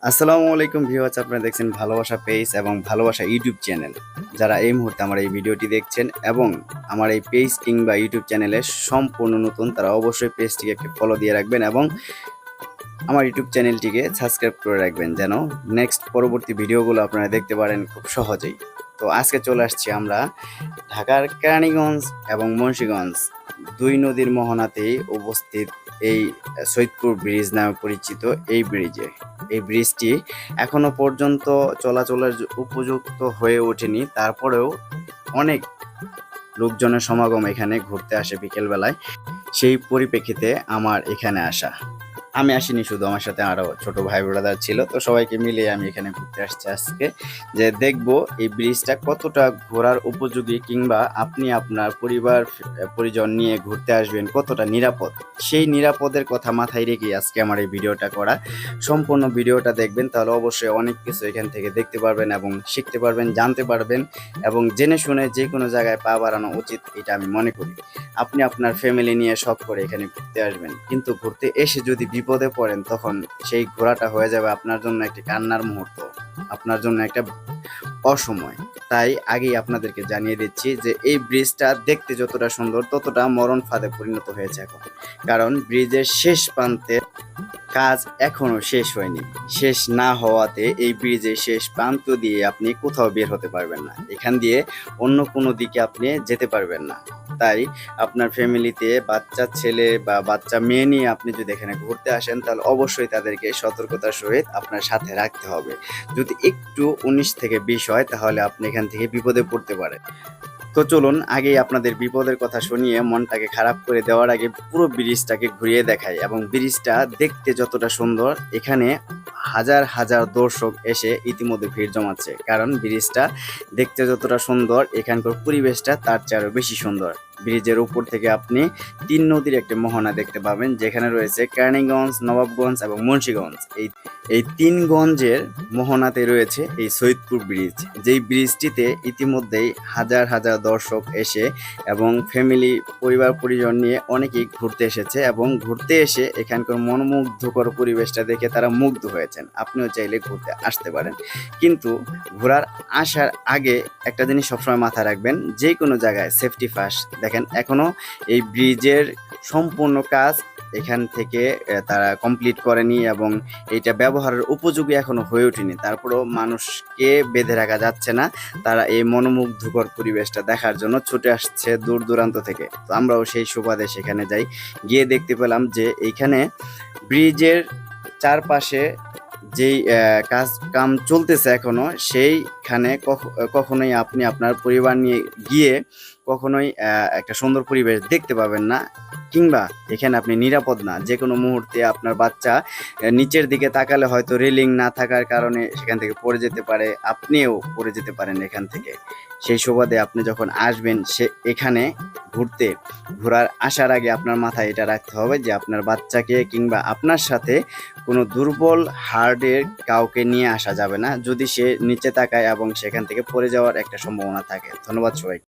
আসসালামু আলাইকুম ভিউয়ার্স, আপনারা দেখছেন ভালোবাসা পেজ এবং ভালোবাসা ইউটিউব চ্যানেল। যারা এই মুহূর্তে আমার এই ভিডিওটি দেখছেন এবং আমার এই পেজ কিংবা ইউটিউব চ্যানেলে সম্পূর্ণ নতুন, তারা অবশ্যই পেজটিকে একটি ফলো দিয়ে রাখবেন এবং আমার ইউটিউব চ্যানেলটিকে সাবস্ক্রাইব করে রাখবেন, যেন নেক্সট পরবর্তী ভিডিওগুলো আপনারা দেখতে পারেন খুব সহজেই। তো আজকে চলে আসছি আমরা ঢাকার কেরানীগঞ্জ এবং মুন্সিগঞ্জ দুই নদীর মোহনাতেই অবস্থিত এই সৈয়দপুর ব্রিজ নামে পরিচিত এই ব্রিজে। এই ব্রিজটি এখনো পর্যন্ত চলাচলের উপযুক্ত হয়ে ওঠেনি, তারপরেও অনেক লোকজনের সমাগম এখানে ঘুরতে আসে বিকেলবেলায়। সেই পরিপ্রেক্ষিতে আমার এখানে আসা। আমি আসিনি শুধু, আমার সাথে আরও ছোট ভাই ব্রাদার ছিল, তো সবাইকে মিলিয়ে আমি এখানে ঘুরতে আসছি আজকে, যে দেখব এই ব্রিজটা কতটা ঘোরার উপযোগী কিংবা আপনি আপনার পরিজন নিয়ে ঘুরতে আসবেন কতটা নিরাপদ। সেই নিরাপদের কথা মাথায় রেখে আজকে আমার এই ভিডিওটা করা। সম্পূর্ণ ভিডিওটা দেখবেন, তাহলে অবশ্যই অনেক কিছু এখান থেকে দেখতে পারবেন এবং শিখতে পারবেন, জানতে পারবেন এবং জেনে শুনে যে কোনো জায়গায় পা বাড়ানো উচিত, এটা আমি মনে করি। আপনি আপনার ফ্যামিলি নিয়ে শখ করে এখানে ঘুরতে আসবেন, কিন্তু ঘুরতে এসে যদি বিপদে পড়েন তখন সেই ঘোরাটা হয়ে যাবে আপনার জন্য একটি কান্নার মুহূর্ত, আপনার জন্য একটা অসময়। তাই আগেই আপনাদেরকে জানিয়ে দিচ্ছি যে এই ব্রিজটা দেখতে যতটা সুন্দর ততটা মরণ ফাঁদে পরিণত হয়েছে এখন, কারণ ব্রিজের শেষ প্রান্তে কাজ এখনো শেষ হয়নি। শেষ না হওয়াতে এই ব্রিজের শেষ প্রান্ত দিয়ে আপনি কোথাও বের হতে পারবেন না, এখান দিয়ে অন্য কোনো দিকে আপনি যেতে পারবেন না। তাই আপনার ফ্যামিলিতে বাচ্চা ছেলে বা বাচ্চা মেয়ে নিয়ে আপনি যদি এখানে ঘুরতে আসেন, তাহলে অবশ্যই তাদেরকে সতর্কতার সহিত আপনার সাথে রাখতে হবে। যদি একটু 19 থেকে 20 হয় তাহলে আপনি এখান থেকে বিপদে পড়তে পারেন। তো চলুন আগেই আপনাদের বিপদের কথা শুনিয়ে মনটাকে খারাপ করে দেওয়ার আগে পুরো ব্রিজটাকে ঘুরিয়ে দেখাই। এবং ব্রিজটা দেখতে যতটা সুন্দর, এখানে হাজার হাজার দর্শক এসে ইতিমধ্যে ভিড় জমাচ্ছে, কারণ ব্রিজটা দেখতে যতটা সুন্দর এখানকার পরিবেশটা তার চেয়ে বেশি সুন্দর। ব্রিজের উপর থেকে আপনি তিন নদীর একটি মোহনা দেখতে পাবেন, যেখানে রয়েছে কেরানীগঞ্জ, নবাবগঞ্জ এবং মুন্সিগঞ্জ। এই তিন গঞ্জের মোহনাতে রয়েছে এই সৈয়দপুর ব্রিজ, যেই ব্রিজটিতে ইতিমধ্যেই হাজার হাজার দর্শক এসে এবং ফ্যামিলি পরিবার পরিজন নিয়ে অনেকেই ঘুরতে এসেছে এবং ঘুরতে এসে এখানকার মনোমুগ্ধকর পরিবেশটা দেখে তারা মুগ্ধ হয়েছেন। আপনিও চাইলে ঘুরতে আসতে পারেন, কিন্তু ঘোরার আসার আগে একটা জিনিস সবসময় মাথায় রাখবেন, যে কোনো জায়গায় সেফটি ফার্স্ট। দেখেন এখনো এই ব্রিজের সম্পূর্ণ কাজ এখান থেকে তারা কমপ্লিট করেনি এবং এটা ব্যবহারের উপযোগী এখনো হয়ে ওঠেনি। তারপরেও মানুষকে বেঁধে রাখা যাচ্ছে না, তারা এই মনোমুগ্ধকর পরিবেশটা দেখার জন্য ছুটে আসছে দূর দূরান্ত থেকে। তো আমরাও সেই সুবাদে সেখানে যাই, গিয়ে দেখতে পেলাম যে এইখানে ব্রিজের চারপাশে যেই কাম চলতেছে এখনো, সেইখানে কখনোই আপনি আপনার পরিবার নিয়ে গিয়ে কখনোই একটা সুন্দর পরিবেশ দেখতে পাবেন না, কিংবা এখানে আপনি নিরাপদ না। যে কোনো মুহূর্তে আপনার বাচ্চা নিচের দিকে তাকালে হয়তো রেলিং না থাকার কারণে সেখান থেকে পড়ে যেতে পারে, আপনিও পড়ে যেতে পারেন এখান থেকে। সেই সুবাদে আপনি যখন আসবেন এখানে ঘোরার আসার আগে আপনার মাথায় এটা রাখতে হবে যে আপনার বাচ্চাকে কিংবা আপনার সাথে কোনো দুর্বল হার্টের কাউকে নিয়ে আসা যাবে না, যদি সে নিচে তাকায় এবং সেখান থেকে পড়ে যাওয়ার একটা সম্ভাবনা থাকে। ধন্যবাদ সবাই।